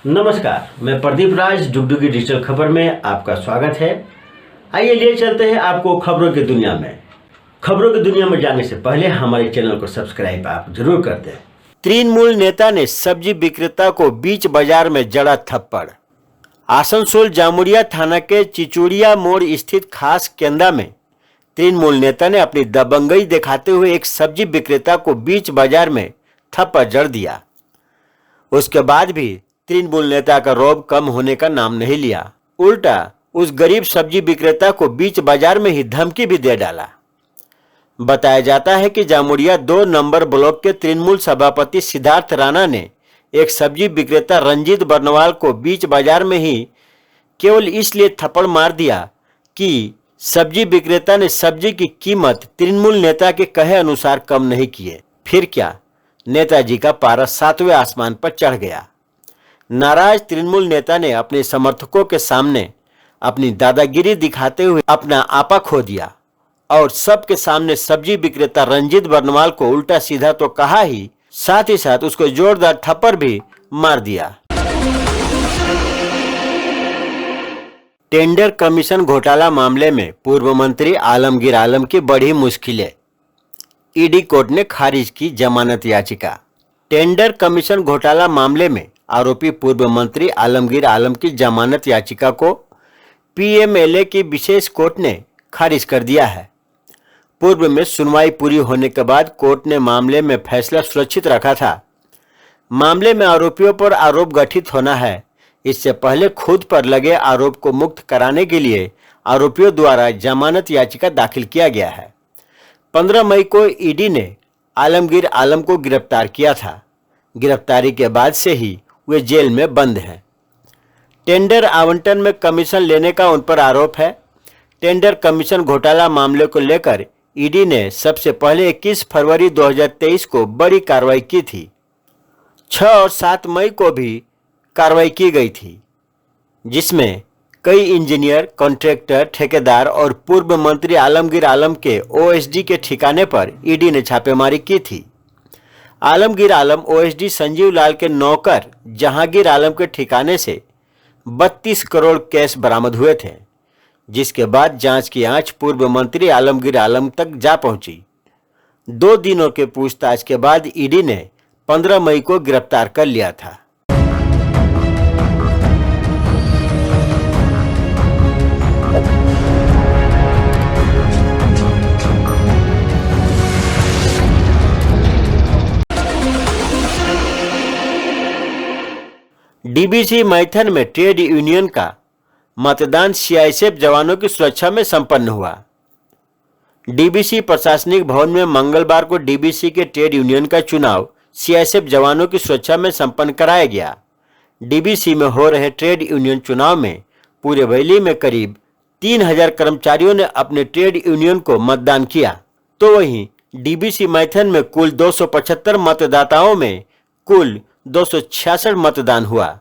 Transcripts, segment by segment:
नमस्कार, मैं प्रदीप राज डुगडुगी डिजिटल खबर में आपका स्वागत है। आइए लिए चलते हैं आपको खबरों की दुनिया में। खबरों की दुनिया में जाने से पहले हमारे चैनल को सब्सक्राइब आप जरूर कर दें। तृणमूल नेता ने सब्जी विक्रेता को बीच बाजार में जड़ा थप्पड़। आसनसोल जामुड़िया थाना के चिचुड़िया मोड़ स्थित खास केंद्र में तृणमूल नेता ने अपनी दबंगई दिखाते हुए एक सब्जी विक्रेता को बीच बाजार में थप्पड़ जड़ दिया। उसके बाद भी तृणमूल नेता का रौब कम होने का नाम नहीं लिया, उल्टा उस गरीब सब्जी विक्रेता को बीच बाजार में ही धमकी भी दे डाला। बताया जाता है कि जामुड़िया 2 नंबर ब्लॉक के तृणमूल सभापति सिद्धार्थ राणा ने एक सब्जी विक्रेता रंजीत बर्नवाल को बीच बाजार में ही केवल इसलिए थप्पड़ मार दिया कि सब्जी विक्रेता ने सब्जी की कीमत तृणमूल नेता के कहे अनुसार कम नहीं किए। फिर क्या, नेताजी का पारा 7वें आसमान पर चढ़ गया। नाराज तृणमूल नेता ने अपने समर्थकों के सामने अपनी दादागिरी दिखाते हुए अपना आपा खो दिया और सबके सामने सब्जी विक्रेता रंजीत बर्नवाल को उल्टा सीधा तो कहा ही, साथ ही साथ उसको जोरदार थप्पड़ भी मार दिया। टेंडर कमीशन घोटाला मामले में पूर्व मंत्री आलमगीर आलम की बढ़ी मुश्किलें। ईडी कोर्ट ने खारिज की जमानत याचिका। टेंडर कमीशन घोटाला मामले में आरोपी पूर्व मंत्री आलमगीर आलम की जमानत याचिका को पीएमएलए की विशेष कोर्ट ने खारिज कर दिया है। पूर्व में सुनवाई पूरी होने के बाद कोर्ट ने मामले में फैसला सुरक्षित रखा था। मामले में आरोपियों पर आरोप गठित होना है। इससे पहले खुद पर लगे आरोप को मुक्त कराने के लिए आरोपियों द्वारा जमानत याचिका दाखिल किया गया है। 15 मई को ईडी ने आलमगीर आलम को गिरफ्तार किया था। गिरफ्तारी के बाद से ही वे जेल में बंद हैं। टेंडर आवंटन में कमीशन लेने का उन पर आरोप है। टेंडर कमीशन घोटाला मामले को लेकर ईडी ने सबसे पहले 21 फरवरी 2023 को बड़ी कार्रवाई की थी। 6 और 7 मई को भी कार्रवाई की गई थी, जिसमें कई इंजीनियर, कॉन्ट्रैक्टर, ठेकेदार और पूर्व मंत्री आलमगीर आलम के ओएसडी के ठिकाने पर ईडी ने छापेमारी की थी। आलमगीर आलम ओएसडी संजीव लाल के नौकर जहांगीर आलम के ठिकाने से 32 करोड़ कैश बरामद हुए थे, जिसके बाद जांच की आंच पूर्व मंत्री आलमगीर आलम तक जा पहुंची। 2 दिनों के पूछताछ के बाद ईडी ने 15 मई को गिरफ्तार कर लिया था। डीबीसी मैथन में ट्रेड यूनियन का मतदान सीआईएसएफ जवानों की सुरक्षा में संपन्न हुआ। डीबीसी प्रशासनिक भवन में मंगलवार को डीबीसी के ट्रेड यूनियन का चुनाव सीआईएसएफ जवानों की सुरक्षा में संपन्न कराया गया। डीबीसी में हो रहे ट्रेड यूनियन चुनाव में पूरे वैली में करीब 3000 कर्मचारियों ने अपने ट्रेड यूनियन को मतदान किया, तो वहीं डीबीसी मैथन में कुल 275 मतदाताओं में कुल 266 मतदान हुआ।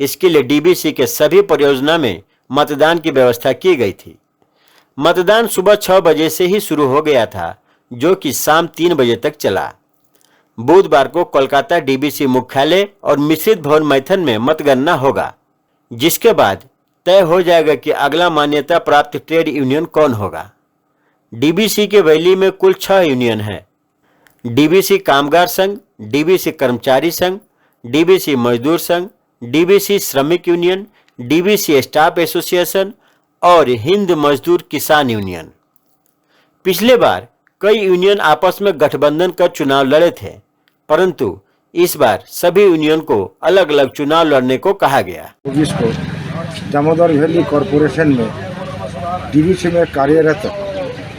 इसके लिए डीबीसी के सभी परियोजना में मतदान की व्यवस्था की गई थी। मतदान सुबह 6 बजे से ही शुरू हो गया था, जो कि शाम 3 बजे तक चला। बुधवार को कोलकाता डीबीसी मुख्यालय और मिश्रित भवन मैथन में मतगणना होगा, जिसके बाद तय हो जाएगा कि अगला मान्यता प्राप्त ट्रेड यूनियन कौन होगा। डीबीसी के वैली में कुल 6 यूनियन हैं: डीबीसी कामगार संघ, डीबीसी कर्मचारी संघ, डीबीसी मजदूर संघ, डीबीसी श्रमिक यूनियन, डीबीसी स्टाफ एसोसिएशन और हिंद मजदूर किसान यूनियन। पिछले बार कई यूनियन आपस में गठबंधन कर चुनाव लड़े थे, परंतु इस बार सभी यूनियन को अलग अलग चुनाव लड़ने को कहा गया। जिसको दामोदर वैली कॉरपोरेशन में डीबीसी में कार्यरत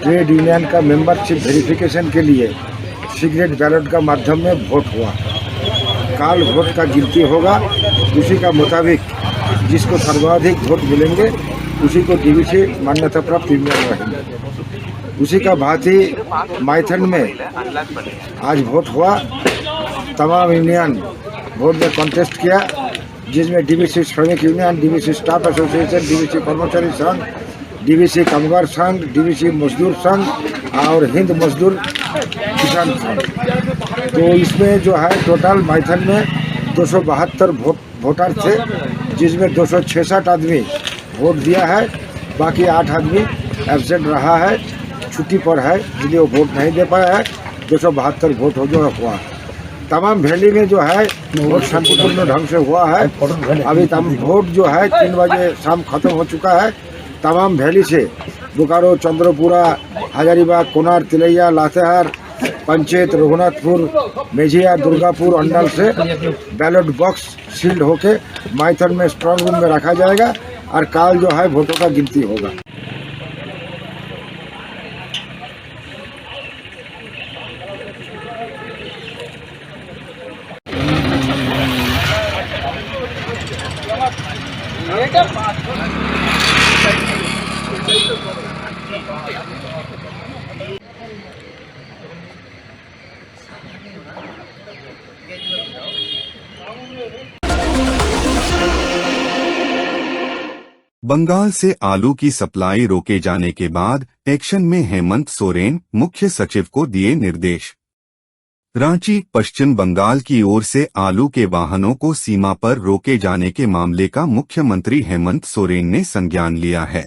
ट्रेड यूनियन का मेंबरशिप वेरिफिकेशन के लिए सीक्रेट बैलेट का माध्यम में वोट हुआ। काल वोट का गिनती होगा, उसी का मुताबिक जिसको सर्वाधिक वोट मिलेंगे उसी को डीबीसी मान्यता प्राप्त यूनियन रहेंगे। उसी का भांति मैथन में आज वोट हुआ। तमाम यूनियन वोट में कॉन्टेस्ट किया, जिसमें डीबीसी श्रमिक union, DBC staff association, DBC कर्मचारी संघ, डीबीसी कामगार संघ, डीबीसी मजदूर संघ और हिंद मजदूर किसान संघ। तो इसमें जो है टोटल मैथन में 272 वोटर थे, जिसमें 266 आदमी वोट दिया है, बाकी 8 आदमी एब्सेंट रहा है, छुट्टी पर है, इसलिए वो वोट नहीं दे पाया है। 272 वोट हो जो हुआ। तमाम वैली में जो है वोट शांतिपूर्ण ढंग से हुआ है। अभी वोट जो है 3 बजे शाम खत्म हो चुका है। तमाम वैली से बोकारो, चंद्रपुरा, हजारीबाग, कोनार, तिलैया, लातेहार, पंचेत, रघुनाथपुर, मेझिया, दुर्गापुर अंडल से बैलेट बॉक्स सील्ड होके माइथन में स्ट्रांग रूम में रखा जाएगा और कल जो है वोटों का गिनती होगा। बंगाल से आलू की सप्लाई रोके जाने के बाद एक्शन में हेमंत सोरेन, मुख्य सचिव को दिए निर्देश। रांची, पश्चिम बंगाल की ओर से आलू के वाहनों को सीमा पर रोके जाने के मामले का मुख्यमंत्री हेमंत सोरेन ने संज्ञान लिया है।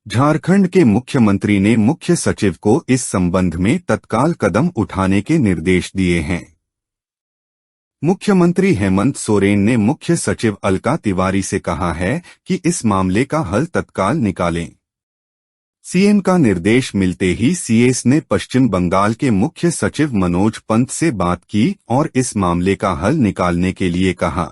झारखंड के मुख्यमंत्री ने मुख्य सचिव को इस संबंध में तत्काल कदम उठाने के निर्देश दिए हैं। मुख्यमंत्री हेमंत सोरेन ने मुख्य सचिव अलका तिवारी से कहा है कि इस मामले का हल तत्काल निकालें। सीएम का निर्देश मिलते ही सीएस ने पश्चिम बंगाल के मुख्य सचिव मनोज पंत से बात की और इस मामले का हल निकालने के लिए कहा।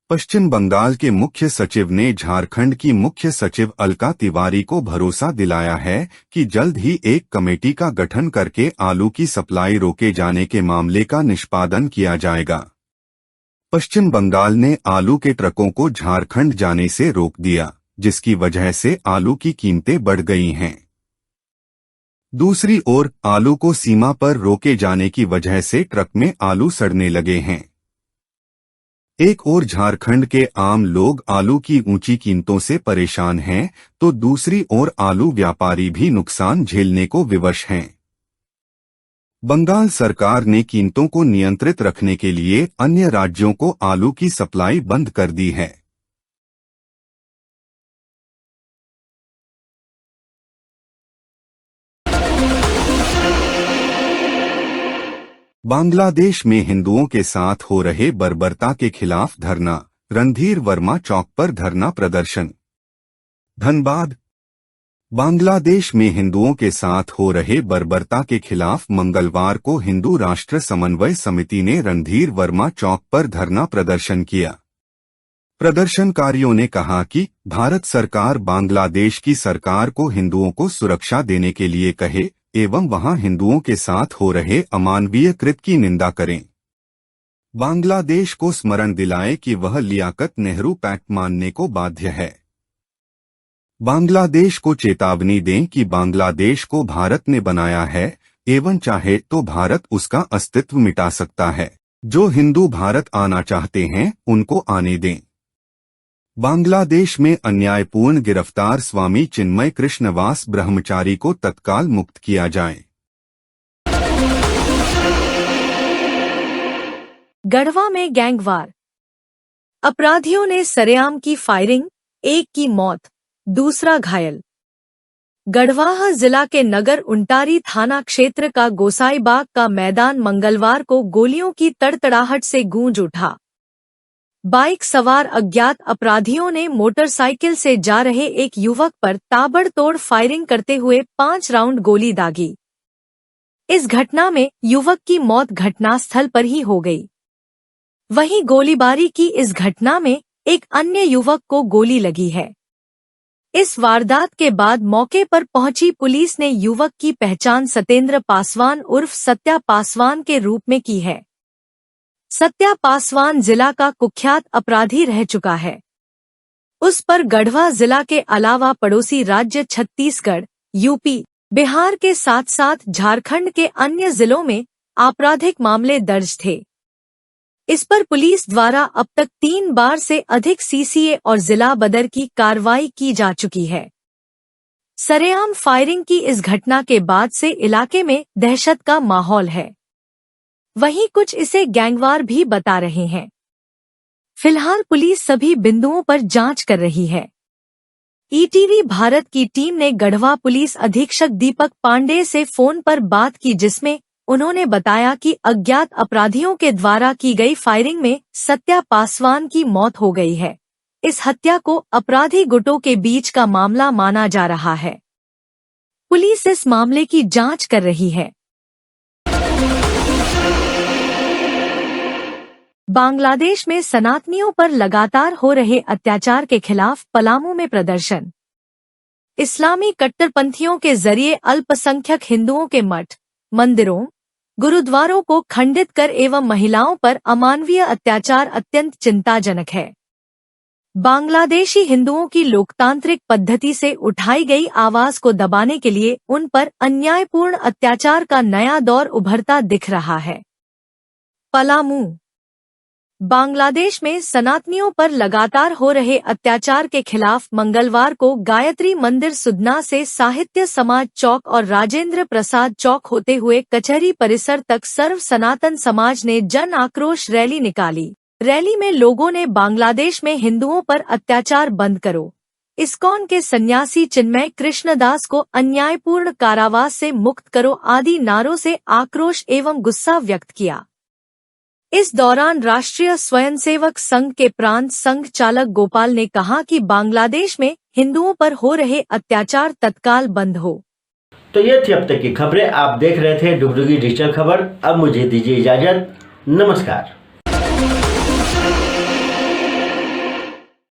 पश्चिम बंगाल के मुख्य सचिव ने झारखंड की मुख्य सचिव अलका तिवारी को भरोसा दिलाया है कि जल्द ही एक कमेटी का गठन करके आलू की सप्लाई रोके जाने के मामले का निष्पादन किया जाएगा। पश्चिम बंगाल ने आलू के ट्रकों को झारखंड जाने से रोक दिया, जिसकी वजह से आलू की कीमतें बढ़ गई हैं। दूसरी ओर आलू को सीमा पर रोके जाने की वजह से ट्रक में आलू सड़ने लगे हैं। एक ओर झारखंड के आम लोग आलू की ऊंची कीमतों से परेशान हैं, तो दूसरी ओर आलू व्यापारी भी नुकसान झेलने को विवश हैं। बंगाल सरकार ने कीमतों को नियंत्रित रखने के लिए अन्य राज्यों को आलू की सप्लाई बंद कर दी है। बांग्लादेश में हिंदुओं के साथ हो रहे बर्बरता के खिलाफ धरना, रणधीर वर्मा चौक पर धरना प्रदर्शन। धनबाद। बांग्लादेश में हिंदुओं के साथ हो रहे बर्बरता के खिलाफ मंगलवार को हिंदू राष्ट्र समन्वय समिति ने रणधीर वर्मा चौक पर धरना प्रदर्शन किया। प्रदर्शनकारियों ने कहा कि भारत सरकार बांग्लादेश की सरकार को हिंदुओं को सुरक्षा देने के लिए कहे एवं वहां हिंदुओं के साथ हो रहे अमानवीय कृत्य की निंदा करें। बांग्लादेश को स्मरण दिलाए कि वह लियाकत नेहरू पैक्ट मानने को बाध्य है। बांग्लादेश को चेतावनी दें कि बांग्लादेश को भारत ने बनाया है एवं चाहे तो भारत उसका अस्तित्व मिटा सकता है। जो हिंदू भारत आना चाहते हैं उनको आने दें। बांग्लादेश में अन्यायपूर्ण गिरफ्तार स्वामी चिन्मय कृष्णवास ब्रह्मचारी को तत्काल मुक्त किया जाए। गढ़वा में गैंगवार, अपराधियों ने सरेआम की फायरिंग, एक की मौत, दूसरा घायल। गढ़वा जिला के नगर उंटारी थाना क्षेत्र का गोसाईबाग का मैदान मंगलवार को गोलियों की तड़तड़ाहट से गूंज उठा। बाइक सवार अज्ञात अपराधियों ने मोटरसाइकिल से जा रहे एक युवक पर ताबड़तोड़ फायरिंग करते हुए 5 राउंड गोली दागी। इस घटना में युवक की मौत घटनास्थल पर ही हो गई। वहीं गोलीबारी की इस घटना में एक अन्य युवक को गोली लगी है। इस वारदात के बाद मौके पर पहुंची पुलिस ने युवक की पहचान सत्येंद्र पासवान उर्फ सत्या पासवान के रूप में की है। सत्या पासवान जिला का कुख्यात अपराधी रह चुका है। उस पर गढ़वा जिला के अलावा पड़ोसी राज्य छत्तीसगढ़, यूपी, बिहार के साथ साथ झारखंड के अन्य जिलों में आपराधिक मामले दर्ज थे। इस पर पुलिस द्वारा अब तक 3 बार से अधिक सीसीए और जिला बदर की कार्रवाई की जा चुकी है। सरेआम फायरिंग की इस घटना के बाद से इलाके में दहशत का माहौल है। वहीं कुछ इसे गैंगवार भी बता रहे हैं। फिलहाल पुलिस सभी बिंदुओं पर जांच कर रही है। ईटीवी भारत की टीम ने गढ़वा पुलिस अधीक्षक दीपक पांडे से फोन पर बात की, जिसमें उन्होंने बताया कि अज्ञात अपराधियों के द्वारा की गई फायरिंग में सत्या पासवान की मौत हो गई है। इस हत्या को अपराधी गुटों के बीच का मामला माना जा रहा है। पुलिस इस मामले की जांच कर रही है। बांग्लादेश में सनातनियों पर लगातार हो रहे अत्याचार के खिलाफ पलामू में प्रदर्शन। इस्लामी कट्टरपंथियों के जरिए अल्पसंख्यक हिंदुओं के मठ, मंदिरों, गुरुद्वारों को खंडित कर एवं महिलाओं पर अमानवीय अत्याचार अत्यंत चिंताजनक है। बांग्लादेशी हिंदुओं की लोकतांत्रिक पद्धति से उठाई गई आवाज को दबाने के लिए उन पर अन्यायपूर्ण अत्याचार का नया दौर उभरता दिख रहा है। पलामू। बांग्लादेश में सनातनियों पर लगातार हो रहे अत्याचार के खिलाफ मंगलवार को गायत्री मंदिर सुदना से साहित्य समाज चौक और राजेंद्र प्रसाद चौक होते हुए कचहरी परिसर तक सर्व सनातन समाज ने जन आक्रोश रैली निकाली। रैली में लोगों ने बांग्लादेश में हिंदुओं पर अत्याचार बंद करो, इस्कॉन के सन्यासी चिन्मय कृष्णदास को अन्यायपूर्ण कारावास से मुक्त करो आदि नारों से आक्रोश एवं गुस्सा व्यक्त किया। इस दौरान राष्ट्रीय स्वयंसेवक संघ के प्रांत संघ चालक गोपाल ने कहा कि बांग्लादेश में हिंदुओं पर हो रहे अत्याचार तत्काल बंद हो। तो ये थी अब तक की खबरें। आप देख रहे थे डुगडुगी डिजिटल खबर। अब मुझे दीजिए इजाजत। नमस्कार।